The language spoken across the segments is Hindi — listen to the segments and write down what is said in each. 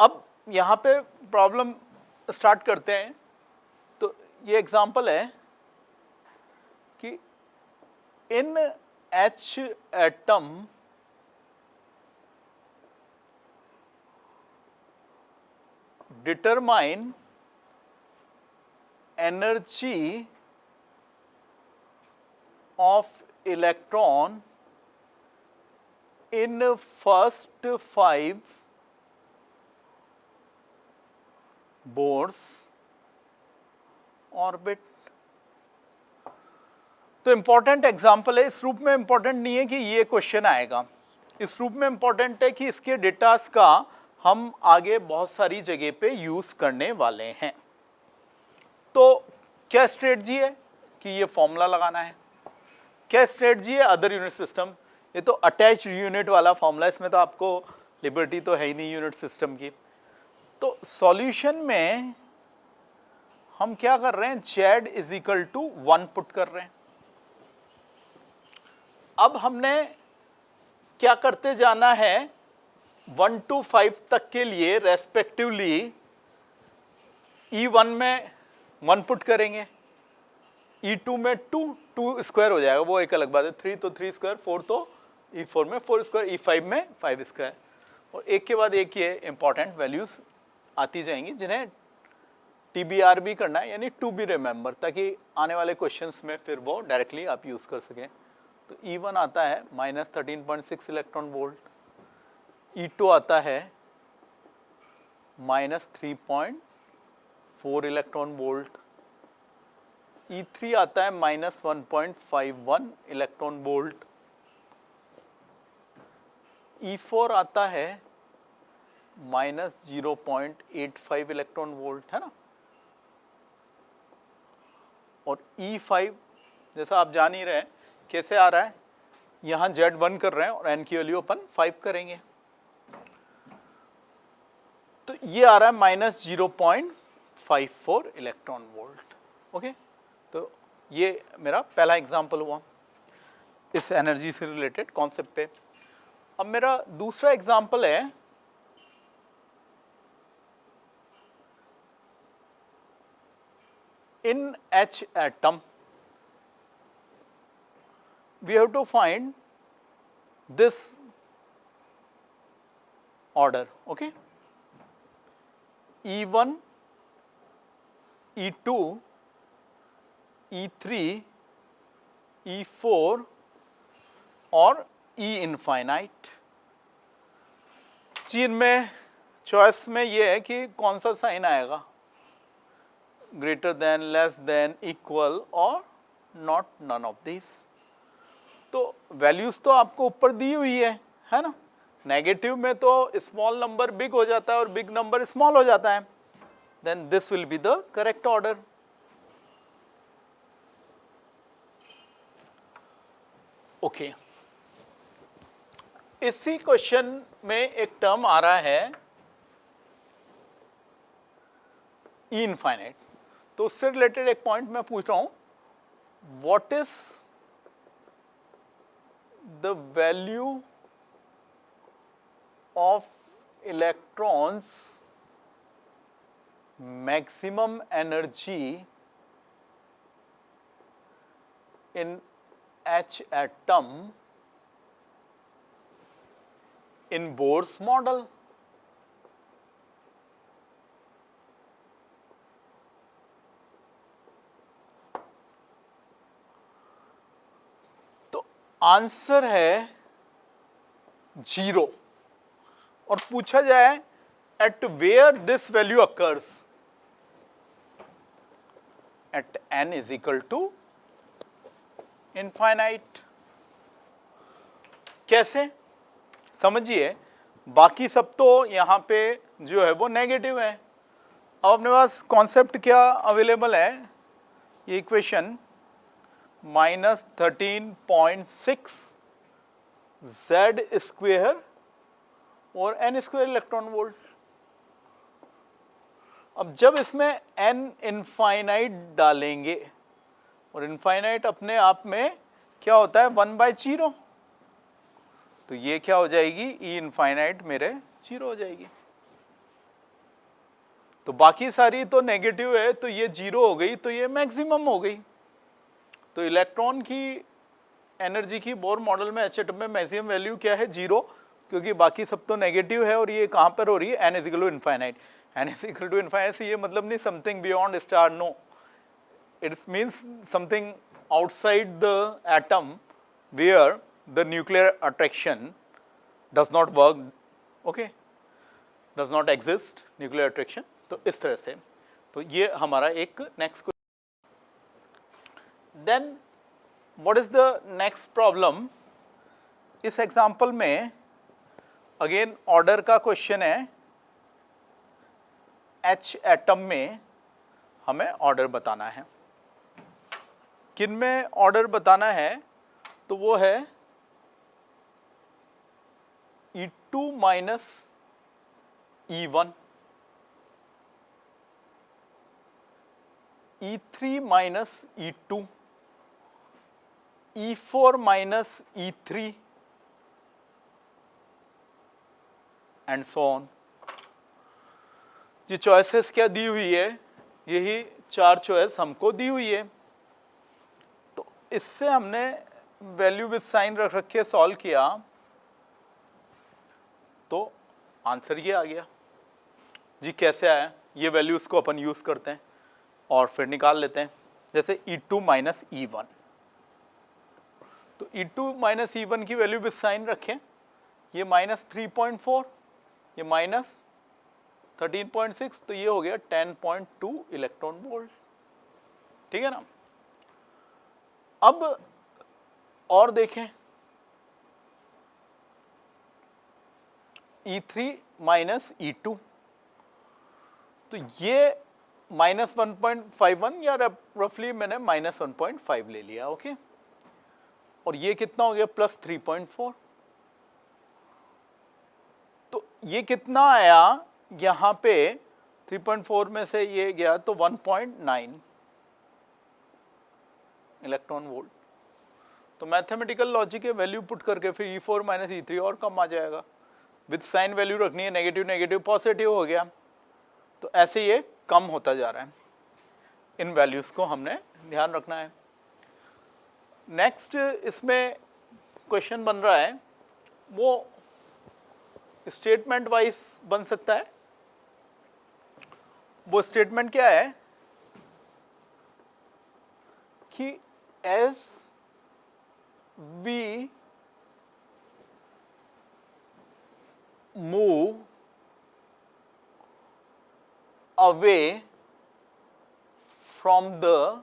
अब यहाँ पे प्रॉब्लम स्टार्ट करते हैं। तो ये एग्जांपल है कि इन H atom determine energy of electron in first 5 Bohr's orbit। तो इंपॉर्टेंट एग्जाम्पल है, इस रूप में इंपॉर्टेंट नहीं है कि ये क्वेश्चन आएगा, इस रूप में इंपॉर्टेंट है कि इसके डेटास का हम आगे बहुत सारी जगह पे यूज करने वाले हैं। तो क्या स्ट्रेटजी है कि ये फॉर्मूला लगाना है, क्या स्ट्रेटजी है अदर यूनिट सिस्टम, ये तो अटैच यूनिट वाला फॉर्मूला, इसमें तो आपको लिबर्टी तो है ही नहीं यूनिट सिस्टम की। तो सॉल्यूशन में हम क्या कर रहे हैं, Z is equal to 1 put कर रहे हैं। अब हमने क्या करते जाना है, 1 to 5 तक के लिए रेस्पेक्टिवली E1 में 1 पुट करेंगे, E2 में 2 स्क्वायर हो जाएगा, वो एक अलग बात है, 3 तो 3 स्क्वायर, 4 तो E4 में 4 स्क्वायर, E5 में 5 स्क्वायर, और एक के बाद एक ये इंपॉर्टेंट वैल्यूज आती जाएंगी जिन्हें TBR भी करना है, यानी टू बी रिमेंबर, ताकि आने वाले क्वेश्चंस में फिर वो डायरेक्टली आप यूज कर सकें। तो E1 आता है -13.6 इलेक्ट्रॉन वोल्ट, E2 आता है -3.4 इलेक्ट्रॉन वोल्ट, E3 आता है -1.51 इलेक्ट्रॉन वोल्ट, E4 आता है -0.85 इलेक्ट्रॉन वोल्ट, है ना। और E5 जैसा आप जान ही रहे हैं कैसे आ रहा है, यहाँ Z1 कर रहे हैं और N की वैल्यू अपन 5 करेंगे, तो ये आ रहा है -0.54 इलेक्ट्रॉन वोल्ट। ओके, तो ये मेरा पहला एग्जांपल हुआ इस एनर्जी से रिलेटेड कॉन्सेप्ट पे। अब मेरा दूसरा एग्जांपल है in H atom we have to find this order, okay, E1, E2, E3, E4 और E इनफाइनाइट। चीन में चॉइस में ये है कि कौन सा साइन आएगा, greater than, less than, equal और नॉट नन ऑफ दिस। तो वैल्यूज तो आपको ऊपर दी हुई है ना। नेगेटिव में तो स्मॉल नंबर बिग हो जाता है और बिग नंबर स्मॉल हो जाता है, then this will be the correct order. Okay, इसी क्वेश्चन में एक टर्म आ रहा है E इनफाइनाइट, तो उससे रिलेटेड एक पॉइंट मैं पूछ रहा हूं, what is the value of electrons maximum energy in H atom in Bohr's model। तो आंसर है 0, और पूछा जाए at where this value occurs, at n is equal to infinite. कैसे समझिए, बाकी सब तो यहाँ पे जो है वो नेगेटिव है। अब अपने पास कॉन्सेप्ट क्या अवेलेबल है, ये इक्वेशन -13.6 Z स्क्वेयर और N स्क्वेयर इलेक्ट्रॉन वोल्ट। अब जब इसमें N इनफाइनाइट डालेंगे, और इनफाइनाइट अपने आप में क्या होता है 1/0, तो ये क्या हो जाएगी, E इनफाइनाइट मेरे 0 हो जाएगी। तो बाकी सारी तो नेगेटिव है, तो ये 0 हो गई, तो ये मैक्सिमम हो गई। तो इलेक्ट्रॉन की एनर्जी की बोर मॉडल में, एच एटम में मैक्सिमम वैल्यू क्या है? 0, क्योंकि बाकी सब तो नेगेटिव है। और ये कहाँ पर हो रही है? n is equal to infinite. n is equal to infinite से ये मतलब नहीं something beyond star, no, it means something outside the atom where the nuclear attraction does not work, okay, does not exist nuclear attraction. तो इस तरह से, तो ये हमारा एक next question. Then what is the next problem? इस एग्जांपल में अगेन ऑर्डर का क्वेश्चन है। H एटम में हमें ऑर्डर बताना है। किन में ऑर्डर बताना है? तो वो है E2 minus E1, E3 minus E2, E4 minus E3 and so on. ये चॉइसेस क्या दी हुई है? यही 4 चॉइस हमको दी हुई है। तो इससे हमने वैल्यू विद साइन रख रखे सॉल्व किया, तो आंसर ये आ गया जी। कैसे आया? ये वैल्यूज को अपन यूज करते हैं और फिर निकाल लेते हैं। जैसे E2 माइनस E1, तो E2 माइनस E1 की वैल्यू विद साइन रखें। ये माइनस 3.4, ये माइनस 13.6, तो ये हो गया 10.2 इलेक्ट्रॉन वोल्ट। ठीक है ना? अब और देखें, E3 माइनस E2, तो ये माइनस 1.51 या रफली मैंने माइनस 1.5 ले लिया, ओके। और ये कितना हो गया? प्लस 3.4। तो ये कितना आया? यहाँ पे 3.4 में से ये गया तो 1.9 इलेक्ट्रॉन वोल्ट। तो मैथमेटिकल लॉजिक के वैल्यू पुट करके फिर E4 माइनस E3 और कम आ जाएगा। विद साइन वैल्यू रखनी है, नेगेटिव नेगेटिव पॉजिटिव हो गया। तो ऐसे ये कम होता जा रहा है। इन वैल्यूज को हमने ध्यान रखना है। नेक्स्ट इसमें क्वेश्चन बन रहा है, वो स्टेटमेंट वाइज बन सकता है। वो स्टेटमेंट क्या है कि as we move away from the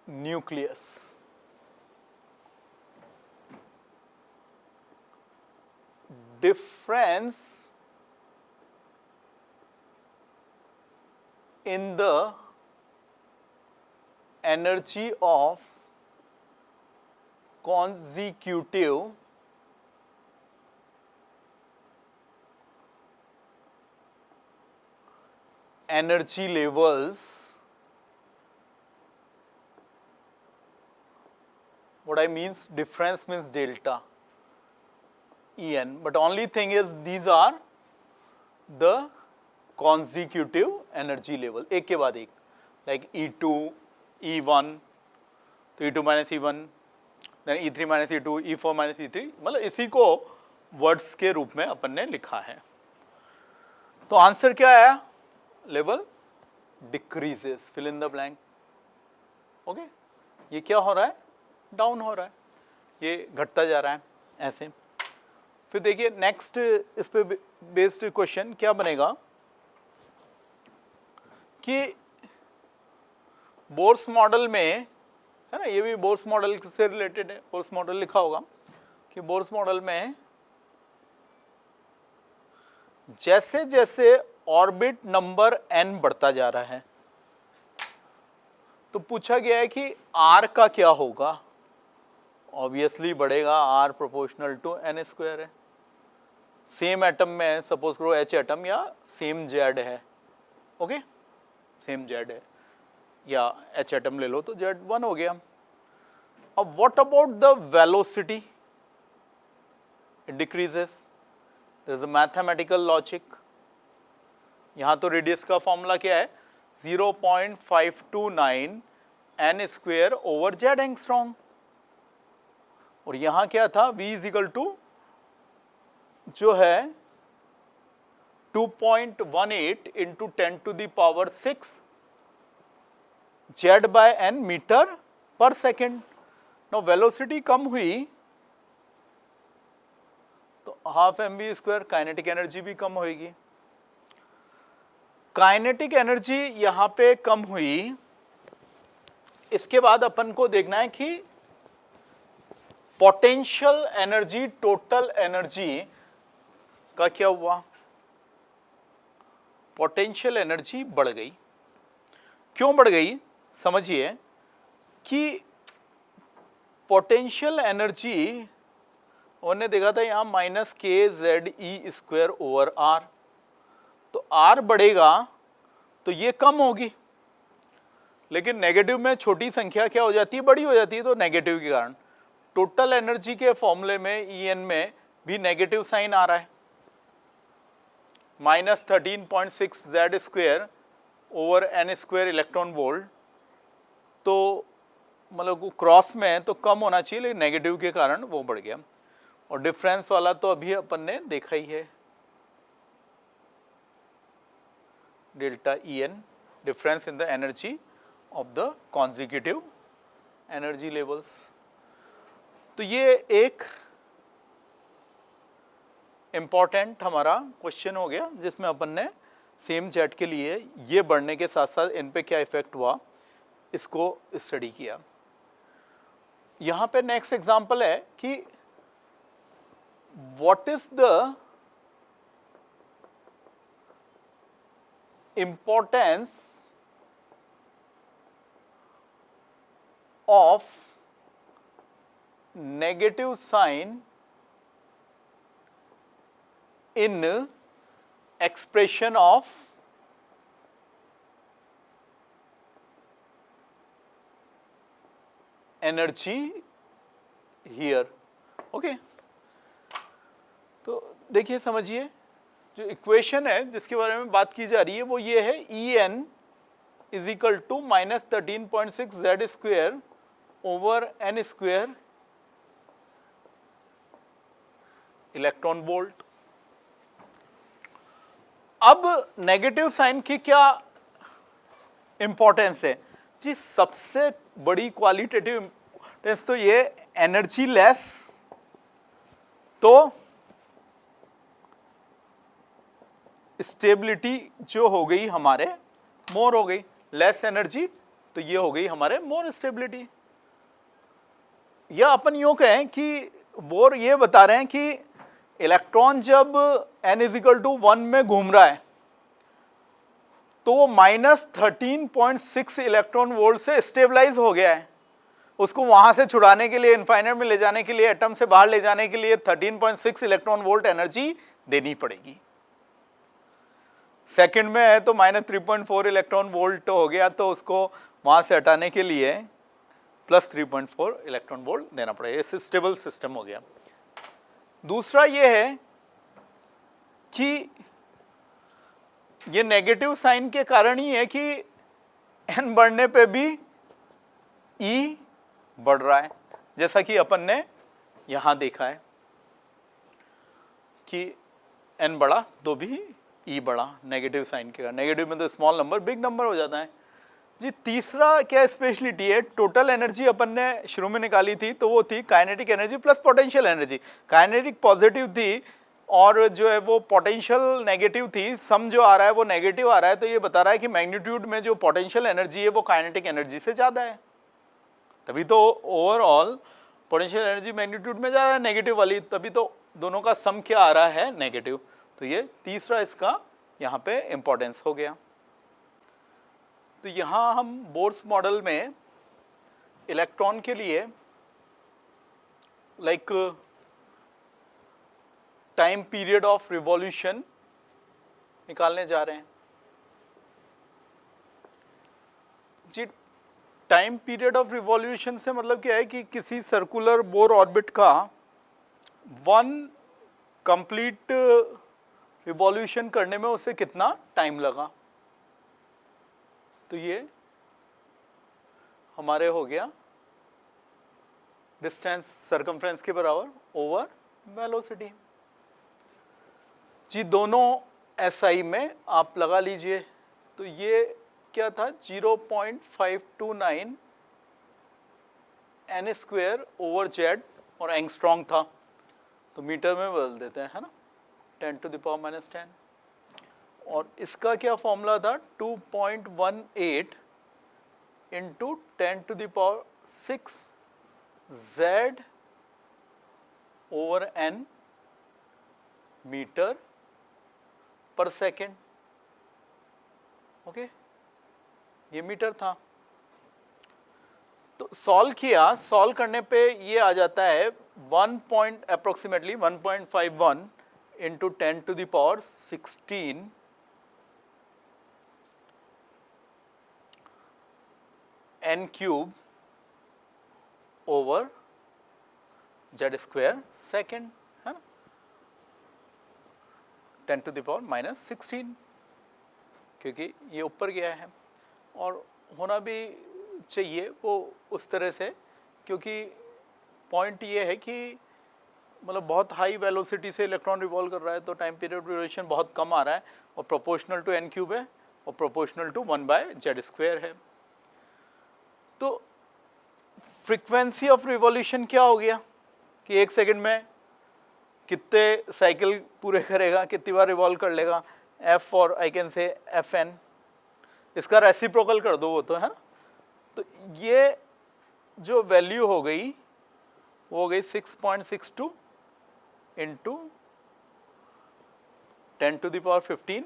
nucleus, difference in the energy of consecutive energy levels, what I means difference means delta En, but only thing is these are the consecutive energy level, एक के बाद एक, like E2, E1, तो E2 minus E1, then E3 minus E2, E4 minus E3, मतलब इसी को वर्ड्स के रूप में अपन ने लिखा है। तो आंसर क्या आया? Level decreases, fill in the blank, okay. ये क्या हो रहा है? डाउन हो रहा है, ये घटता जा रहा है ऐसे। फिर देखिए नेक्स्ट इस पे बेस्ड क्वेश्चन क्या बनेगा कि बोर्स मॉडल में, है ना, ये भी बोर्स मॉडल से रिलेटेड है। बोर्स मॉडल लिखा होगा कि बोर्स मॉडल में जैसे जैसे ऑर्बिट नंबर n बढ़ता जा रहा है, तो पूछा गया है कि r का क्या होगा। ऑब्वियसली बढ़ेगा, r proportional to n square है। सेम एटम में सपोज करो H एटम या सेम Z है, ओके, सेम Z है, या H एटम ले लो तो Z1 हो गया। अब what about the velocity? It decreases. There is a mathematical logic. यहाँ तो रेडियस का फॉर्मूला क्या है, 0.529 n square over Z angstrom, और यहाँ क्या था, v इज इक्वल टू जो है 2.18 into 10 to the power 6 Z by N metre पर सेकेंड। नो वेलोसिटी कम हुई तो half M V square, kinetic energy भी कम होगी। काइनेटिक एनर्जी यहां पे कम हुई, इसके बाद अपन को देखना है कि पोटेंशियल एनर्जी, टोटल एनर्जी का क्या हुआ। पोटेंशियल एनर्जी बढ़ गई। क्यों बढ़ गई, समझिए कि पोटेंशियल एनर्जी उन्होंने देखा था यहां minus K Z E square over R, तो आर बढ़ेगा तो ये कम होगी, लेकिन नेगेटिव में छोटी संख्या क्या हो जाती है, बड़ी हो जाती है, तो नेगेटिव के कारण टोटल एनर्जी के फॉर्मूले में ई एन में भी नेगेटिव साइन आ रहा है, minus 13.6 Z square over N square electron volt, तो मतलब क्रॉस में तो कम होना चाहिए, लेकिन नेगेटिव के कारण वो बढ़ गया। और डिफरेंस वाला तो अभी अपन ने देखा ही है, delta E N, difference in the energy of the consecutive energy levels. तो ये एक इंपॉर्टेंट हमारा क्वेश्चन हो गया, जिसमें अपन ने सेम जेट के लिए ये बढ़ने के साथ साथ इन पे क्या इफेक्ट हुआ इसको स्टडी किया। यहां पे नेक्स्ट एग्जांपल है कि what is the importance of negative sign in expression of energy here. Okay, तो देखिए समझिए, जो इक्वेशन है जिसके बारे में बात की जा रही है वो ये है, E N is equal to minus 13.6 Z square over N square electron volt. अब नेगेटिव साइन की क्या इंपॉर्टेंस है जी, सबसे बड़ी क्वालिटेटिव इंपॉर्टेंस तो ये एनर्जी लेस, तो स्टेबिलिटी जो हो गई हमारे मोर हो गई, लेस एनर्जी तो ये हो गई हमारे मोर स्टेबिलिटी। या अपन यूं कहें कि बोर ये बता रहे हैं कि इलेक्ट्रॉन जब n इज इक्वल टू 1 में घूम रहा है तो वो माइनस 13.6 इलेक्ट्रॉन वोल्ट से स्टेबलाइज हो गया है। उसको वहां से छुड़ाने के लिए, इनफाइनाइट में ले जाने के लिए, एटम से बाहर ले जाने के लिए 13.6 इलेक्ट्रॉन वोल्ट एनर्जी देनी पड़ेगी। सेकंड में है तो माइनस 3.4 इलेक्ट्रॉन वोल्ट हो गया, तो उसको वहां से हटाने के लिए प्लस 3.4 इलेक्ट्रॉन वोल्ट देना पड़ेगा। ये स्टेबल सिस्टम हो गया। दूसरा ये है कि ये नेगेटिव साइन के कारण ही है कि n बढ़ने पे भी E बढ़ रहा है, जैसा कि अपन ने यहां देखा है कि n बढ़ा तो भी E बढ़ा नेगेटिव साइन के कारण। नेगेटिव में तो स्मॉल नंबर बिग नंबर हो जाता है जी। तीसरा क्या स्पेशलिटी है, टोटल एनर्जी अपन ने शुरू में निकाली थी तो वो थी kinetic energy plus potential energy. Kinetic positive थी और जो है वो पोटेंशियल नेगेटिव थी। सम जो आ रहा है वो नेगेटिव आ रहा है, तो ये बता रहा है कि मैग्नीट्यूड में जो पोटेंशियल एनर्जी है वो काइनेटिक एनर्जी से ज़्यादा है। तभी तो ओवरऑल पोटेंशियल एनर्जी मैग्नीट्यूड में ज़्यादा है नेगेटिव वाली, तभी तो दोनों का सम क्या आ रहा है, नेगेटिव। तो ये तीसरा इसका यहाँ पे इम्पोर्टेंस हो गया। तो यहाँ हम बोर्स मॉडल में इलेक्ट्रॉन के लिए like time period of revolution निकालने जा रहे हैं जी। टाइम पीरियड ऑफ रिवॉल्यूशन से मतलब क्या है कि किसी सर्कुलर बोर ऑर्बिट का 1 कंप्लीट रिवॉल्यूशन करने में उसे कितना टाइम लगा। तो ये हमारे हो गया डिस्टेंस सरकमफ्रेंस के बराबर ओवर वेलोसिटी। जी दोनों SI में आप लगा लीजिए। तो ये क्या था 0.529 n स्क्वायर ओवर जेड और एंगस्ट्रॉन्ग था, तो मीटर में बदल देते हैं, है ना, 10⁻⁻10। और इसका क्या फॉर्मूला था 2.18 into 10⁻6 Z over n metre पर सेकेंड। ओके, ये मीटर था। तो सॉल्व किया, सॉल्व करने पे ये आ जाता है approximately 1.51 into 10⁻16 n cube over Z square second, है ना, 10⁻⁻16, क्योंकि ये ऊपर गया है। और होना भी चाहिए वो उस तरह से, क्योंकि पॉइंट ये है कि मतलब बहुत हाई वेलोसिटी से इलेक्ट्रॉन रिवॉल्व कर रहा है, तो टाइम पीरियड ड्यूरेशन बहुत कम आ रहा है, और प्रोपोर्शनल टू n क्यूब है और प्रोपोर्शनल टू 1/z स्क्वायर है। तो फ्रीक्वेंसी ऑफ रिवॉल्यूशन क्या हो गया कि एक सेकंड में कितने साइकिल पूरे करेगा, कितनी बार रिवॉल्व कर लेगा, f और आई कैन से Fn, इसका रेसिप्रोकल कर दो वो तो, है ना। तो ये जो वैल्यू हो गई वो हो गई 6.62 into 10⁻15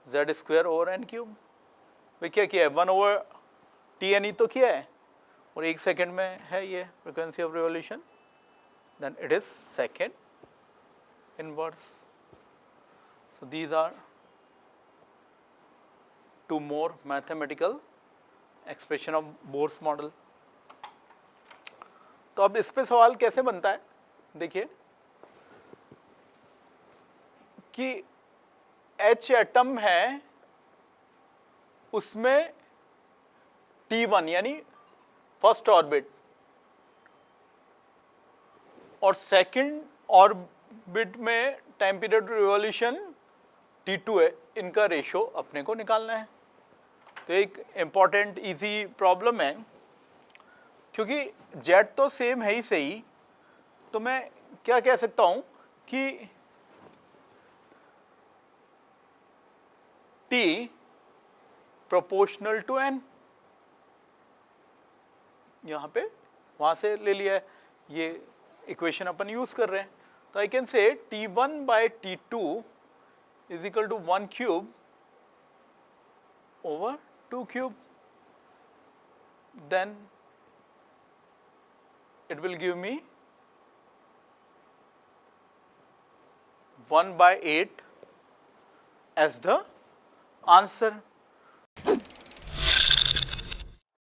z square over n cube. भाई क्या किया है 1/TN तो किया है, और एक सेकेंड में है ये frequency of revolution, then it is second inverse. So these are two more mathematical expression of Bohr's model. तो अब इस पे सवाल कैसे बनता है, देखिए कि H एटम है, उसमें T1 यानी फर्स्ट ऑर्बिट और सेकंड ऑर्बिट में टाइम पीरियड रिवॉल्यूशन T2 है, इनका रेशो अपने को निकालना है। तो एक इंपॉर्टेंट इजी प्रॉब्लम है, क्योंकि जेड तो सेम है ही सही, तो मैं क्या कह सकता हूं कि T प्रोपोर्शनल टू n, यहां पे वहां से ले लिया है, ये इक्वेशन अपन यूज कर रहे हैं। तो आई can say T1/T2 is equal to 1 cube over 2 cube, then it will give me 1/8 as the answer.